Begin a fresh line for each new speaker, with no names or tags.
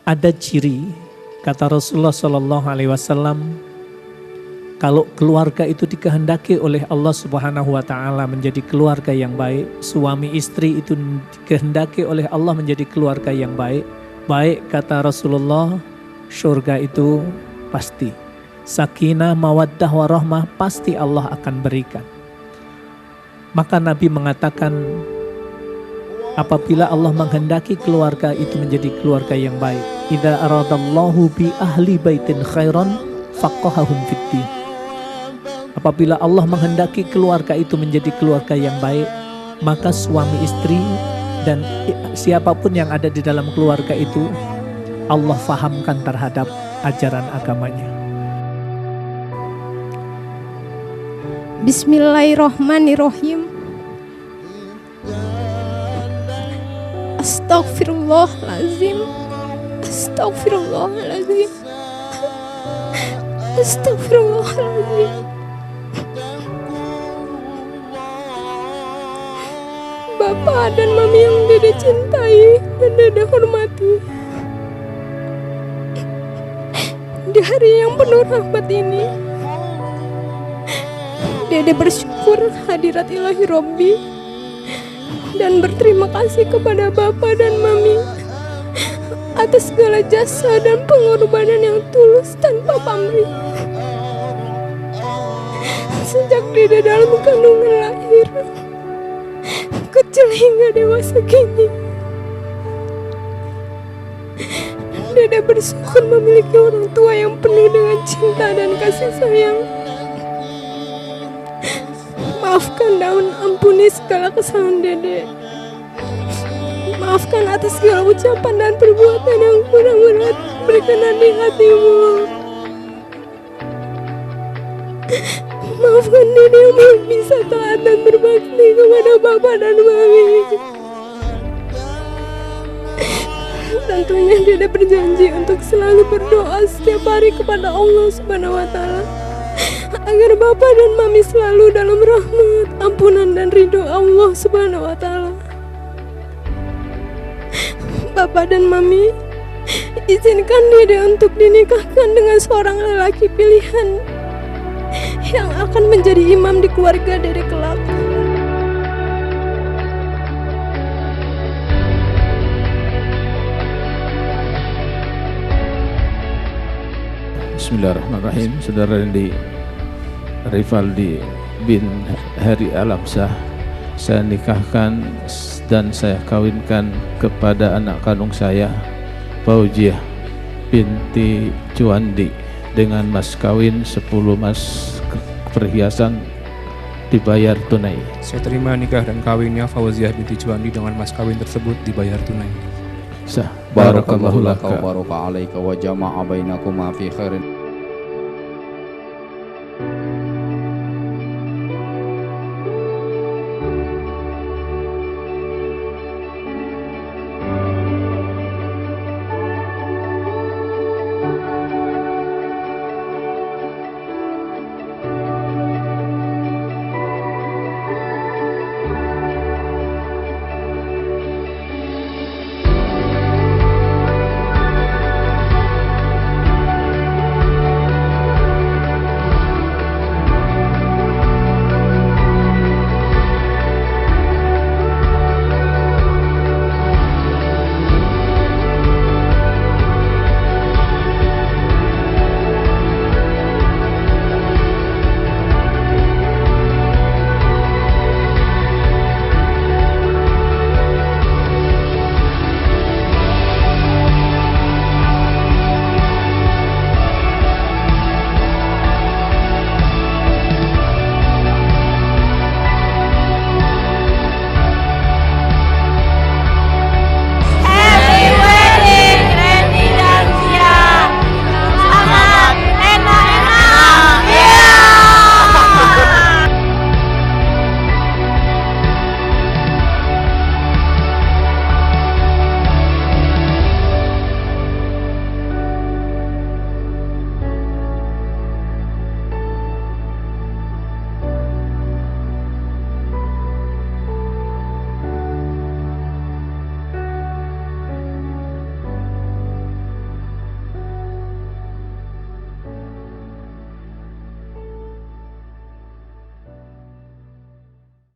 Ada ciri, kata Rasulullah SAW, kalau keluarga itu dikehendaki oleh Allah Subhanahu wa Ta'ala menjadi keluarga yang baik, suami istri itu dikehendaki oleh Allah menjadi keluarga yang baik, kata Rasulullah, surga itu pasti. Sakinah, mawaddah, warahmah pasti Allah akan berikan. Maka Nabi mengatakan, apabila Allah menghendaki keluarga itu menjadi keluarga yang baik, idza aradallahu bi ahli baitin khairan faqahahum fiddin. Apabila Allah menghendaki keluarga itu menjadi keluarga yang baik, maka suami istri dan siapapun yang ada di dalam keluarga itu Allah fahamkan terhadap ajaran agamanya.
Bismillahirrahmanirrahim. Astaghfirullahalazim. Astaghfirullahalazim. Astaghfirullahalazim. Bapak dan Mami yang Dede cintai dan Dede hormati, di hari yang penuh rahmat ini, Dede bersyukur hadirat ilahi Robbi dan berterima kasih kepada Bapak dan Mami atas segala jasa dan pengorbanan yang tulus tanpa pamrih. Sejak Dede dalam kandungan lahir, kecil hingga dewasa kini, Dede bersyukur memiliki orang tua yang penuh dengan cinta dan kasih sayang. Maafkan dan ampuni segala kesalahan Dede. Maafkan atas segala ucapan dan perbuatan yang kurang berkenan di hatimu. Maafkan Dede yang belum bisa taat dan berbakti kepada Bapak dan Mami. Tentunya Dede berjanji untuk selalu berdoa setiap hari kepada Allah Subhanahu wa Ta'ala agar Bapak dan Mami selalu dalam rahmat, ampunan dan ridho Allah Subhanahu wa Ta'ala. Bapak dan Mami, izinkan Dede untuk dinikahkan dengan seorang lelaki pilihan yang akan menjadi imam di keluarga Dede kelak.
Bismillahirrahmanirrahim. Saudara Rendi Rivaldi bin Heri Alamsyah, saya nikahkan dan saya kawinkan kepada anak kandung saya, Fauziah binti Juandi, dengan mas kawin 10 mas perhiasan dibayar tunai.
Saya terima nikah dan kawinnya Fauziah binti Juandi dengan mas kawin tersebut dibayar tunai.
Sah.
Barakallahu laka wa baraka alaika wa jama'a bainakuma fi khairin.